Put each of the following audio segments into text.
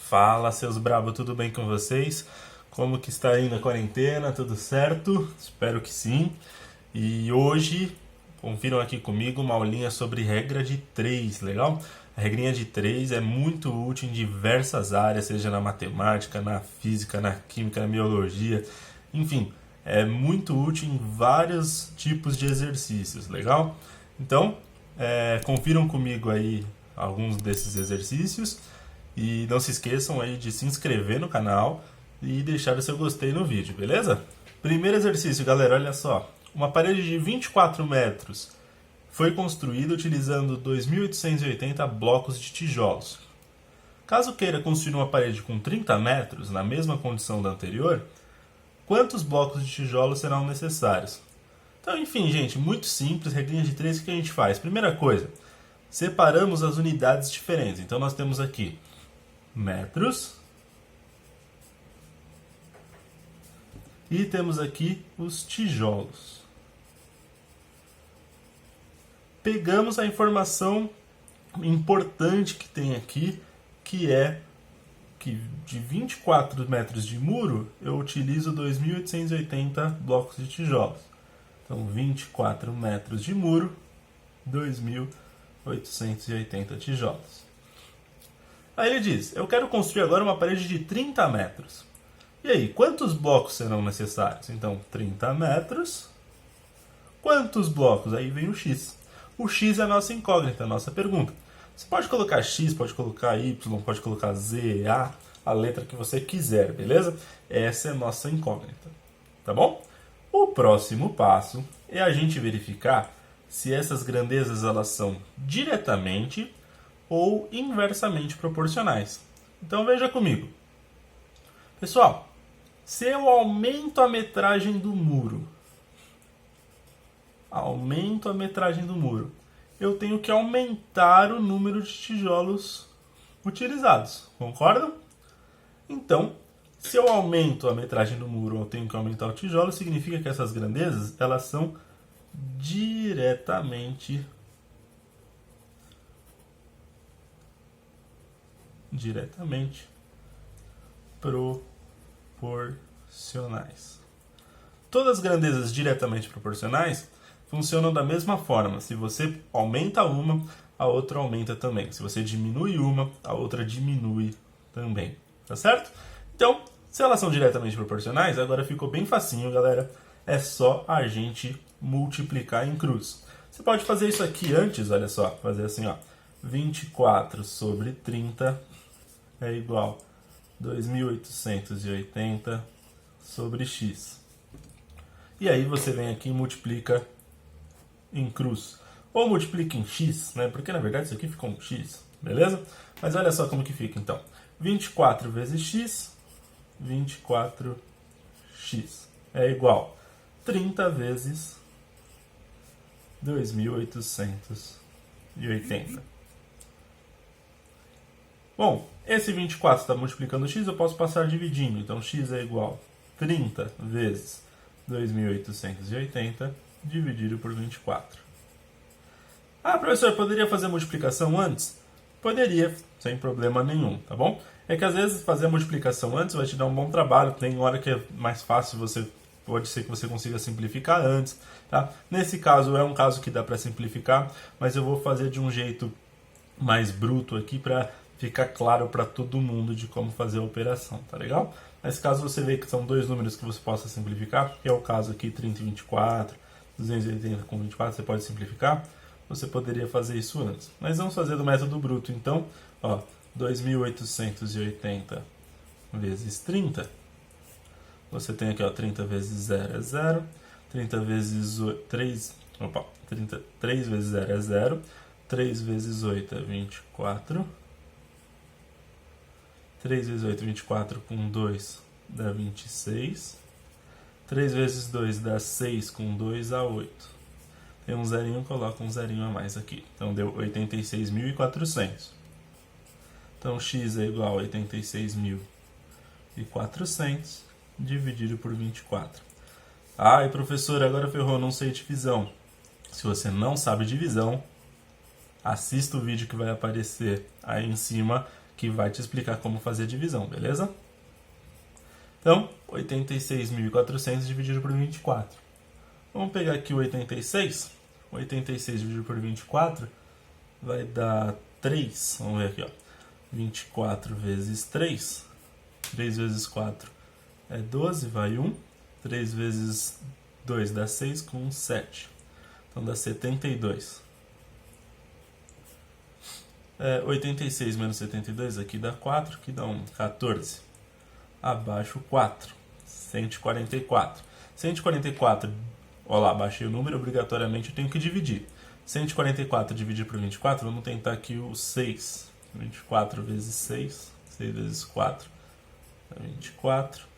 Fala, seus bravos, tudo bem com vocês? Como que está indo a quarentena? Tudo certo? Espero que sim. E hoje, confiram aqui comigo uma aulinha sobre regra de 3, legal? A regrinha de 3 é muito útil em diversas áreas, seja na matemática, na física, na química, na biologia, enfim, é muito útil em vários tipos de exercícios, legal? Então, confiram comigo aí alguns desses exercícios. E não se esqueçam aí de se inscrever no canal e deixar o seu gostei no vídeo, beleza? Primeiro exercício, galera, olha só. Uma parede de 24 metros foi construída utilizando 2.880 blocos de tijolos. Caso queira construir uma parede com 30 metros, na mesma condição da anterior, quantos blocos de tijolos serão necessários? Então, enfim, gente, muito simples, regrinha de 3, o que a gente faz? Primeira coisa, separamos as unidades diferentes. Então, nós temos aqui metros e temos aqui os tijolos. Pegamos a informação importante que tem aqui, que é que de 24 metros de muro eu utilizo 2.880 blocos de tijolos. Então 24 metros de muro, 2.880 tijolos. Aí ele diz, eu quero construir agora uma parede de 30 metros. E aí, quantos blocos serão necessários? Então, 30 metros. Quantos blocos? Aí vem o x. O x é a nossa incógnita, a nossa pergunta. Você pode colocar x, pode colocar y, pode colocar z, a letra que você quiser, beleza? Essa é a nossa incógnita, tá bom? O próximo passo é a gente verificar se essas grandezas elas são diretamente ou inversamente proporcionais. Então veja comigo. Pessoal, se eu aumento a metragem do muro, eu tenho que aumentar o número de tijolos utilizados. Concordam? Então, se eu aumento a metragem do muro, eu tenho que aumentar o tijolo, significa que essas grandezas, elas são diretamente proporcionais. Todas as grandezas diretamente proporcionais funcionam da mesma forma. Se você aumenta uma, a outra aumenta também. Se você diminui uma, a outra diminui também. Tá certo? Então, se elas são diretamente proporcionais, agora ficou bem facinho, galera. É só a gente multiplicar em cruz. Você pode fazer isso aqui antes, olha só. Fazer assim, ó. 24 sobre 30 é igual a 2.880 sobre x. E aí você vem aqui e multiplica em cruz. Ou multiplica em x, né? Porque na verdade isso aqui ficou um x, beleza? Mas olha só como que fica então. 24 vezes x, 24x é igual a 30 vezes 2.880. Bom, esse 24 está multiplicando x, eu posso passar dividindo. Então, x é igual a 30 vezes 2.880 dividido por 24. Ah, professor, poderia fazer a multiplicação antes? Poderia, sem problema nenhum, tá bom? É que às vezes fazer a multiplicação antes vai te dar um bom trabalho. Tem hora que é mais fácil, pode ser que você consiga simplificar antes, tá? Nesse caso, é um caso que dá para simplificar, mas eu vou fazer de um jeito mais bruto aqui para ficar claro para todo mundo de como fazer a operação, tá legal? Mas caso você veja que são dois números que você possa simplificar, que é o caso aqui 30 e 24, 280 com 24, você pode simplificar, você poderia fazer isso antes. Mas vamos fazer do método bruto, então, ó, 2.880 vezes 30, você tem aqui, ó, 30 vezes 0 é 0, 30 vezes 3 vezes 0 é 0, 3 vezes 8 é 24, 3 vezes 8 é 24, com 2 dá 26, 3 vezes 2 dá 6, com 2 dá 8. Tem um zerinho, coloca um zerinho a mais aqui. Então deu 86.400. Então x é igual a 86.400 dividido por 24. Ai, professor, agora ferrou, não sei divisão. Se você não sabe divisão, assista o vídeo que vai aparecer aí em cima, que vai te explicar como fazer a divisão, beleza? Então, 86.400 dividido por 24. Vamos pegar aqui o 86. 86 dividido por 24 vai dar 3. Vamos ver aqui, ó. 24 vezes 3. 3 vezes 4 é 12, vai 1. 3 vezes 2 dá 6, com 1, 7. Então dá 72. 86 menos 72, aqui dá 4, aqui dá 1, 14. Abaixo 4, 144. 144, olha lá, baixei o número, obrigatoriamente eu tenho que dividir. 144 dividir por 24, vamos tentar aqui o 6. 24 vezes 6, 6 vezes 4, dá 24.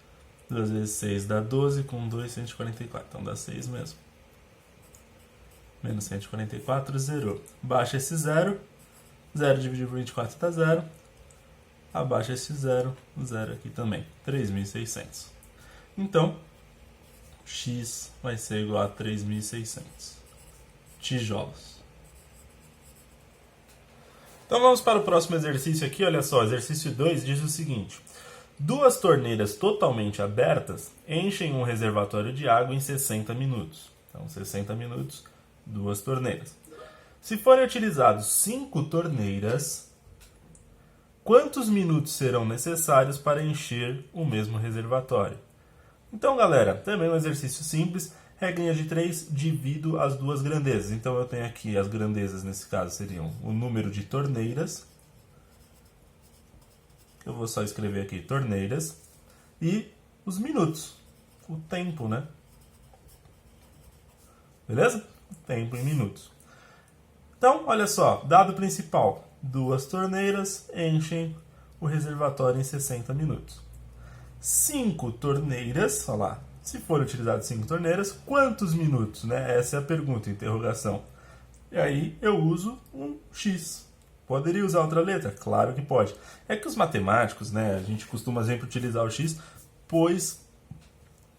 2 vezes 6 dá 12, com 2, 144, então dá 6 mesmo. Menos 144, zerou. Baixa esse 0, 0 dividido por 24 dá 0. Abaixa esse 0, 0 aqui também, 3.600. Então, x vai ser igual a 3.600 tijolos. Então vamos para o próximo exercício aqui, olha só, exercício 2 diz o seguinte: duas torneiras totalmente abertas enchem um reservatório de água em 60 minutos. Então, 60 minutos, duas torneiras. Se forem utilizados 5 torneiras, quantos minutos serão necessários para encher o mesmo reservatório? Então, galera, também um exercício simples. Regrinha de 3, divido as duas grandezas. Então, eu tenho aqui as grandezas, nesse caso, seriam o número de torneiras. Eu vou só escrever aqui torneiras. E os minutos. O tempo, né? Beleza? O tempo em minutos. Então, olha só. Dado principal. Duas torneiras enchem o reservatório em 60 minutos. 5 torneiras, olha lá. Se for utilizado 5 torneiras, quantos minutos, né? Essa é a pergunta, interrogação. E aí eu uso um X. Poderia usar outra letra? Claro que pode. É que os matemáticos, né, a gente costuma sempre utilizar o X, pois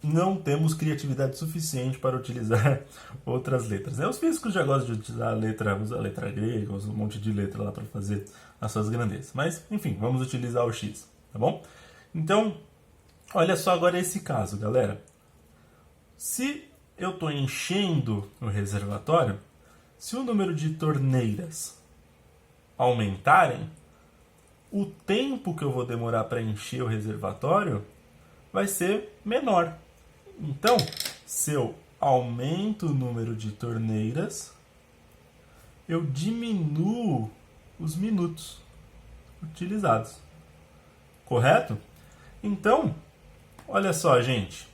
não temos criatividade suficiente para utilizar outras letras. Os físicos já gostam de utilizar a letra grega, usam um monte de letra lá para fazer as suas grandezas. Mas, enfim, vamos utilizar o X, tá bom? Então, olha só agora esse caso, galera. Se eu estou enchendo o reservatório, se o número de torneiras aumentarem, o tempo que eu vou demorar para encher o reservatório vai ser menor. Então, se eu aumento o número de torneiras, eu diminuo os minutos utilizados. Correto? Então, olha só, gente.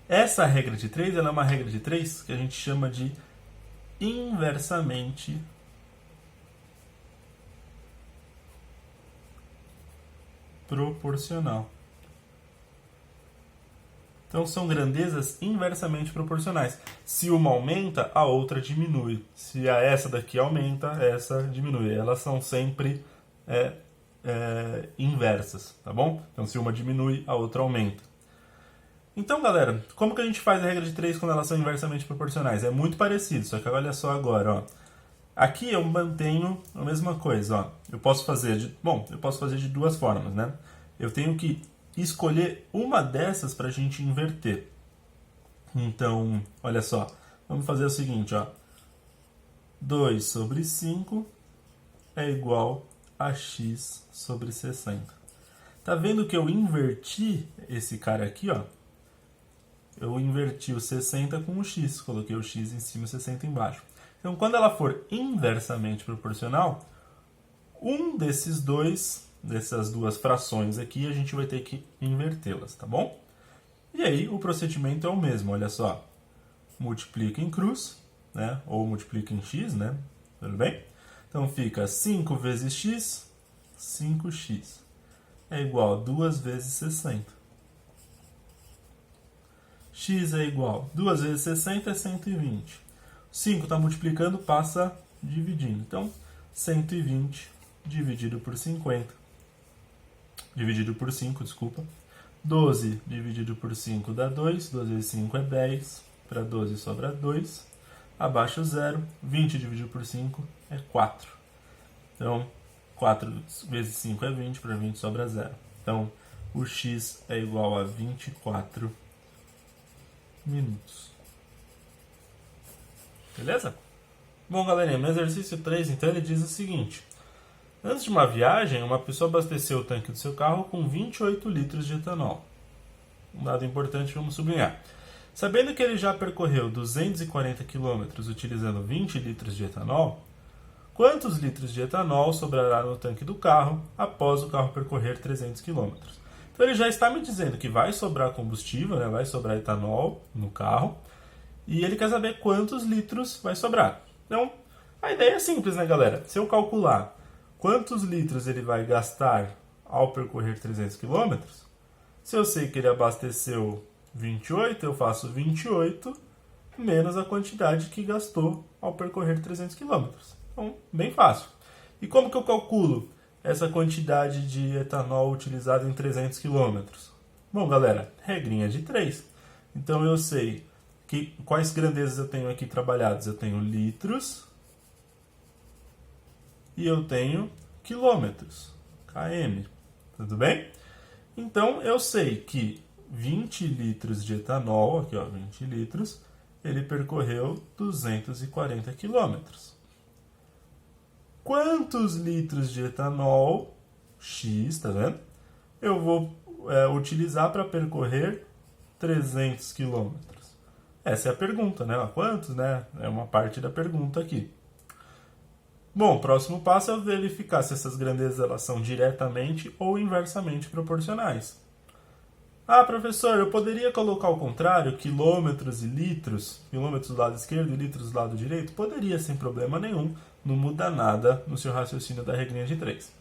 Essa regra de 3 ela é uma regra de 3 que a gente chama de inversamente proporcional. Então, são grandezas inversamente proporcionais. Se uma aumenta, a outra diminui. Se essa daqui aumenta, essa diminui. Elas são sempre inversas, tá bom? Então, se uma diminui, a outra aumenta. Então, galera, como que a gente faz a regra de 3 quando elas são inversamente proporcionais? É muito parecido, só que olha só agora, ó. Aqui eu mantenho a mesma coisa, ó. Eu posso fazer de duas formas, né? Eu tenho que escolher uma dessas para a gente inverter. Então, olha só. Vamos fazer o seguinte, ó. 2 sobre 5 é igual a x sobre 60. Tá vendo que eu inverti esse cara aqui, ó? Eu inverti o 60 com o x. Coloquei o x em cima e o 60 embaixo. Então, quando ela for inversamente proporcional, dessas duas frações aqui, a gente vai ter que invertê-las, tá bom? E aí, o procedimento é o mesmo, olha só. Multiplica em cruz, né? Ou multiplica em x, né? Tudo bem? Então, fica 5 vezes x, 5x. É igual a 2 vezes 60. X é igual a 2 vezes 60 é 120. 5 está multiplicando, passa dividindo. Então, 120 dividido por 50. Dividido por 5, desculpa. 12 dividido por 5 dá 2. 2 vezes 5 é 10. Para 12 sobra 2. Abaixo 0. 20 dividido por 5 é 4. Então, 24 vezes 5 é 20, para 20 sobra 0. Então, o x é igual a 24 minutos. Beleza? Bom, galerinha, no exercício 3, então, ele diz o seguinte. Antes de uma viagem, uma pessoa abasteceu o tanque do seu carro com 28 litros de etanol. Um dado importante, vamos sublinhar. Sabendo que ele já percorreu 240 km utilizando 20 litros de etanol, quantos litros de etanol sobrará no tanque do carro após o carro percorrer 300 km? Então ele já está me dizendo que vai sobrar combustível, né? Vai sobrar etanol no carro, e ele quer saber quantos litros vai sobrar. Então, a ideia é simples, né, galera? Se eu calcular quantos litros ele vai gastar ao percorrer 300 km, se eu sei que ele abasteceu 28, eu faço 28 menos a quantidade que gastou ao percorrer 300 km. Então, bem fácil. E como que eu calculo essa quantidade de etanol utilizado em 300 km? Bom, galera, regrinha de 3. Então, eu sei que quais grandezas eu tenho aqui trabalhadas. Eu tenho litros e eu tenho quilômetros, km. Tudo bem? Então, eu sei que 20 litros de etanol, aqui ó, 20 litros, ele percorreu 240 quilômetros. Quantos litros de etanol, X, tá vendo? Eu vou utilizar para percorrer 300 quilômetros? Essa é a pergunta, né? Quantos, né? É uma parte da pergunta aqui. Bom, o próximo passo é verificar se essas grandezas elas são diretamente ou inversamente proporcionais. Ah, professor, eu poderia colocar ao contrário, quilômetros e litros, quilômetros do lado esquerdo e litros do lado direito? Poderia, sem problema nenhum, não muda nada no seu raciocínio da regrinha de 3.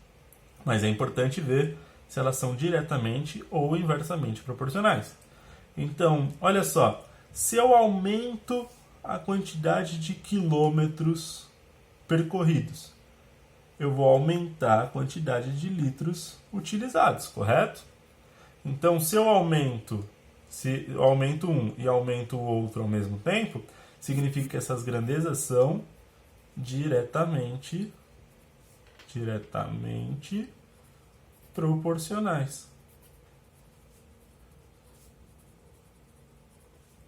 Mas é importante ver se elas são diretamente ou inversamente proporcionais. Então, olha só, se eu aumento a quantidade de quilômetros percorridos, eu vou aumentar a quantidade de litros utilizados, correto? Então, se eu aumento um e aumento o outro ao mesmo tempo, significa que essas grandezas são diretamente proporcionais.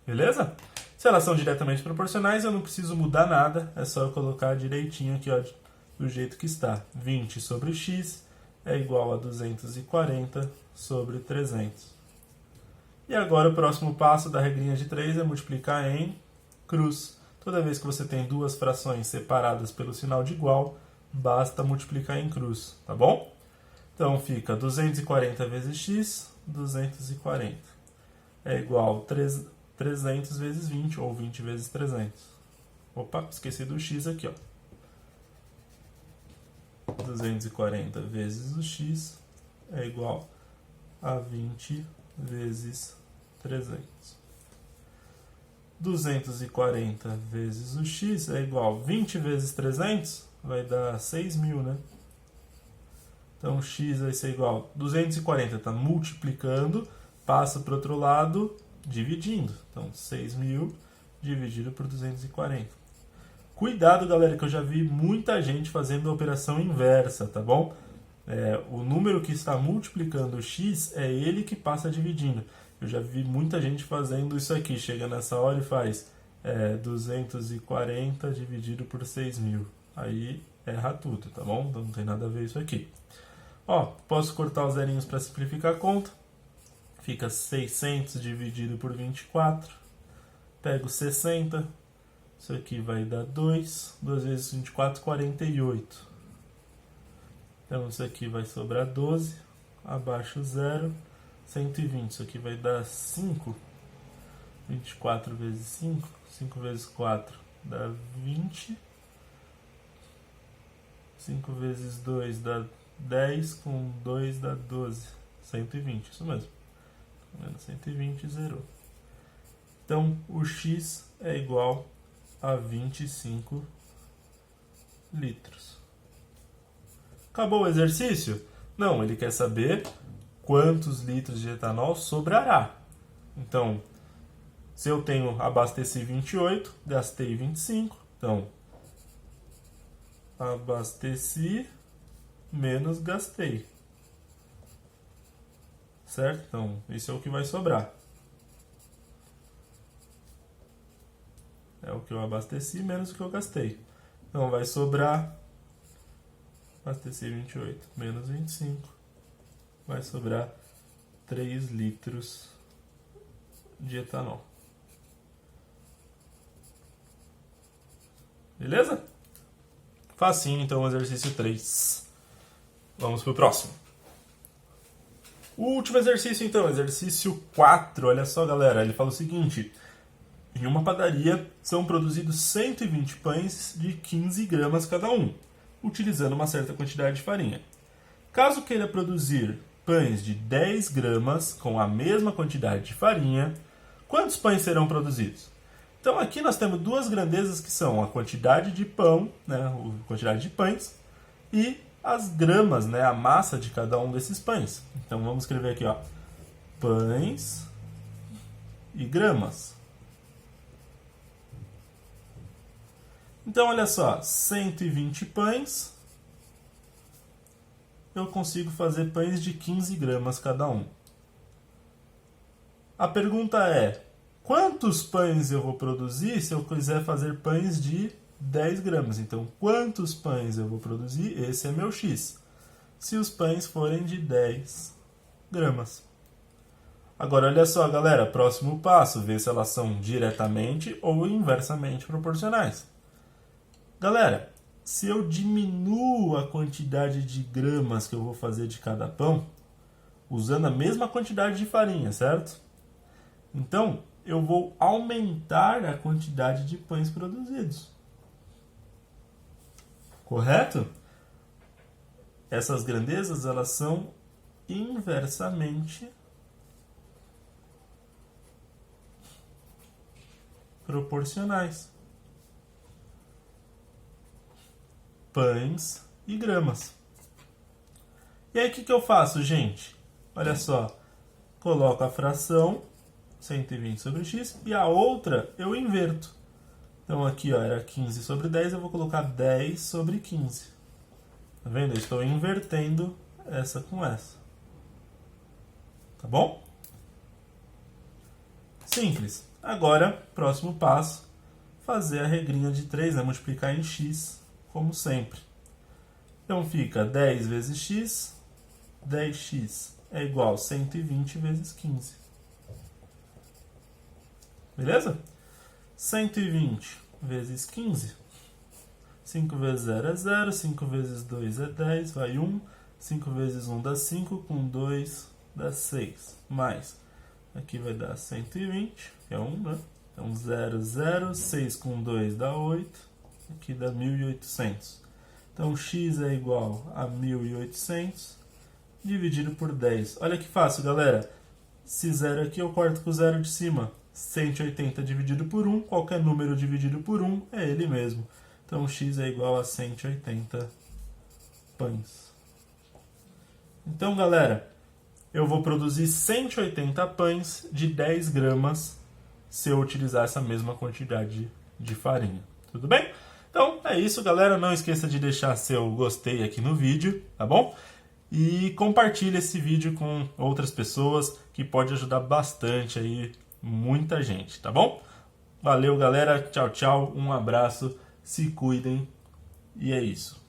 Beleza? Se elas são diretamente proporcionais, eu não preciso mudar nada, é só eu colocar direitinho aqui, ó, do jeito que está. 20 sobre x é igual a 240 sobre 300. E agora o próximo passo da regrinha de 3 é multiplicar em cruz. Toda vez que você tem duas frações separadas pelo sinal de igual, basta multiplicar em cruz, tá bom? Então fica 240 vezes x, 240. É igual a 300 vezes 20, ou 20 vezes 300. Opa, esqueci do x aqui, ó. 240 vezes o x é igual a 20 vezes 300. 240 vezes o x é igual a 20 vezes 300, vai dar 6.000, né? Então, x vai ser igual a 240, está multiplicando, passa para o outro lado, dividindo. Então, 6.000 dividido por 240. Cuidado, galera, que eu já vi muita gente fazendo a operação inversa, tá bom? O número que está multiplicando o x é ele que passa dividindo. Eu já vi muita gente fazendo isso aqui. Chega nessa hora e faz 240 dividido por 6.000. Aí erra tudo, tá bom? Então não tem nada a ver isso aqui. Ó, posso cortar os zerinhos para simplificar a conta. Fica 600 dividido por 24. Pego 60. Isso aqui vai dar 2. 2 vezes 24, 48. Então isso aqui vai sobrar 12. Abaixo 0. 120. Isso aqui vai dar 5. 24 vezes 5. 5 vezes 4 dá 20. 5 vezes 2 dá 10. Com 2 dá 12. 120. Isso mesmo. 120 zerou. Então o x é igual a 25 litros. Acabou o exercício? Não, ele quer saber quantos litros de etanol sobrará. Então, se eu abasteci 28, gastei 25. Então, abasteci menos gastei. Certo? Então, isso é o que vai sobrar. É o que eu abasteci menos o que eu gastei. Então, vai sobrar... Abasteci 28 menos 25. Vai sobrar 3 litros de etanol. Beleza? Facinho, então, o exercício 3. Vamos pro próximo. O último exercício, então, exercício 4. Olha só, galera, ele fala o seguinte: em uma padaria são produzidos 120 pães de 15 gramas cada um, utilizando uma certa quantidade de farinha. Caso queira produzir pães de 10 gramas com a mesma quantidade de farinha, quantos pães serão produzidos? Então aqui nós temos duas grandezas que são a quantidade de pão, né, a quantidade de pães, e as gramas, né, a massa de cada um desses pães. Então vamos escrever aqui, ó, pães e gramas. Então olha só, 120 pães, eu consigo fazer pães de 15 gramas cada um. A pergunta é, quantos pães eu vou produzir se eu quiser fazer pães de 10 gramas? Então, quantos pães eu vou produzir? Esse é meu X. Se os pães forem de 10 gramas. Agora, olha só, galera. Próximo passo. Ver se elas são diretamente ou inversamente proporcionais. Galera, se eu diminuo a quantidade de gramas que eu vou fazer de cada pão, usando a mesma quantidade de farinha, certo? Então, eu vou aumentar a quantidade de pães produzidos. Correto? Essas grandezas, elas são inversamente proporcionais. Pães e gramas. E aí, o que eu faço, gente? Olha só. Coloco a fração 120 sobre x, e a outra eu inverto. Então aqui, ó, era 15 sobre 10, eu vou colocar 10 sobre 15. Tá vendo? Eu estou invertendo essa com essa. Tá bom? Simples. Agora, próximo passo, fazer a regrinha de 3, né? Multiplicar em x, como sempre. Então fica 10 vezes x, 10x é igual a 120 vezes 15. Beleza? 120 vezes 15. 5 vezes 0 é 0. 5 vezes 2 é 10. Vai 1. 5 vezes 1 dá 5. Com 2 dá 6. Mais. Aqui vai dar 120. Que é 1, né? Então 0, 0. 6 com 2 dá 8. Aqui dá 1.800. Então x é igual a 1.800 dividido por 10. Olha que fácil, galera. Se 0 aqui eu corto com o 0 de cima. 180 dividido por 1, qualquer número dividido por 1 é ele mesmo. Então, x é igual a 180 pães. Então, galera, eu vou produzir 180 pães de 10 gramas se eu utilizar essa mesma quantidade de farinha. Tudo bem? Então, é isso, galera. Não esqueça de deixar seu gostei aqui no vídeo, tá bom? E compartilhe esse vídeo com outras pessoas, que pode ajudar bastante aí muita gente, tá bom? Valeu, galera. Tchau, tchau. Um abraço. Se cuidem. E é isso.